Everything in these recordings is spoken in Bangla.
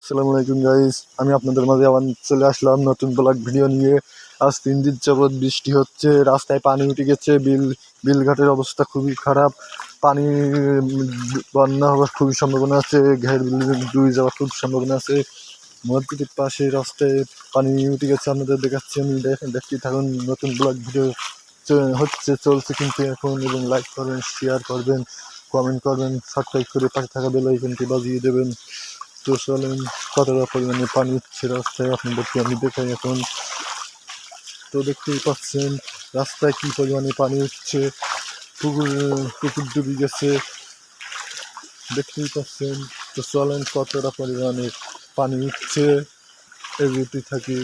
আসসালামু আলাইকুম গাইস, আমি আপনাদের মাঝে আবার চলে আসলাম নতুন ব্লগ ভিডিও নিয়ে। আজ 3 দিন যাবৎ বৃষ্টি হচ্ছে, রাস্তায় পানি উঠে গেছে, বিলঘাটের অবস্থা খুবই খারাপ। পানি বন্যা হওয়ার খুবই সম্ভাবনা আছে, ঘের ডুবে যাওয়ার খুব সম্ভাবনা আছে। মসজিদের পাশে রাস্তায় পানি উঠে গেছে, আপনাদের দেখাচ্ছি আমি। দেখতে থাকুন, নতুন ব্লগ ভিডিও চলছে কিন্তু এখন। এবং লাইক করবেন, শেয়ার করবেন, কমেন্ট করবেন, সাবস্ক্রাইব করে পাশে থাকা বেল আইকনটি বাজিয়ে দেবেন। তো চলেন, কতটা পরিমাণে পানি উঠছে রাস্তায় আপনাদেরকে আমি দেখাই এখন। তো দেখতেই পাচ্ছেন রাস্তায় কি পরিমাণে পানি উঠছে, পুকুর ডুবে গেছে, দেখতেই পাচ্ছেন। তো চলেন, কতটা পরিমাণে পানি উঠছে এগোতে থাকি,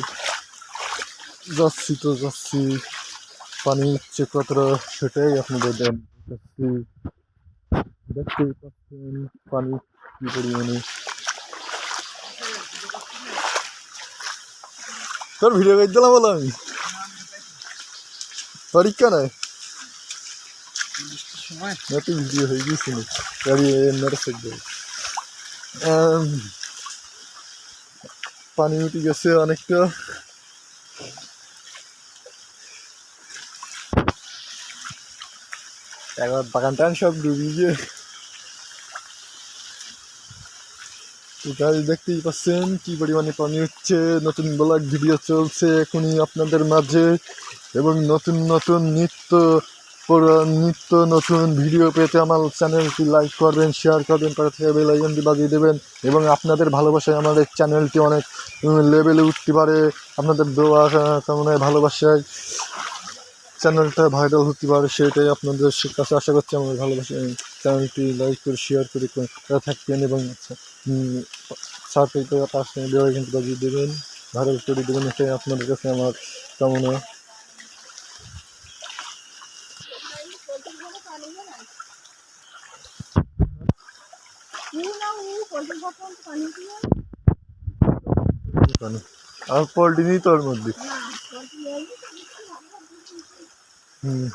যাচ্ছি পানি উঠছে কতটা সেটাই আপনাদের দেখাচ্ছি। দেখতেই পাচ্ছেন পানি কি পরিমাণে। তোর ভিডিও করে দিলাম বলো, আমি পরীক্ষা নয় ভিডিও হয়ে গিয়েছিল গাড়ি পানি উঠে গেছে অনেকটা। একবার বাগান টান সব ডুবি গিয়ে গাড়ি দেখতেই পাচ্ছেন কি পরিমাণে পানি হচ্ছে। নতুন ব্লগ ভিডিও চলছে এখনই আপনাদের মাঝে, এবং নতুন নতুন ভিডিও পেতে আমার চ্যানেলটি লাইক করবেন, শেয়ার করবেন, পাশে থেকে বেল আইকনটি বাজিয়ে দেবেন। এবং আপনাদের ভালোবাসায় আমাদের চ্যানেলটি অনেক লেভেলে উঠতে পারে। আপনাদের দোয়া কামনায় ভালোবাসায় চ্যানেলটা ভাইরাল হতে পারে, সেটাই আপনাদের কাছে আশা করছি। আমার ভালোবাসা চ্যানেলটি লাইক করে শেয়ার করে থাকবেন, এবং সাবস্ক্রাইব করে পাশে বেল আইকনটি বাজিয়ে দেবেন, ভাইরাল করে দেবেন, এটাই আপনাদের কাছে আমার কামনা। আর পোল্ট্রি নেই তোর মধ্যে। হুম।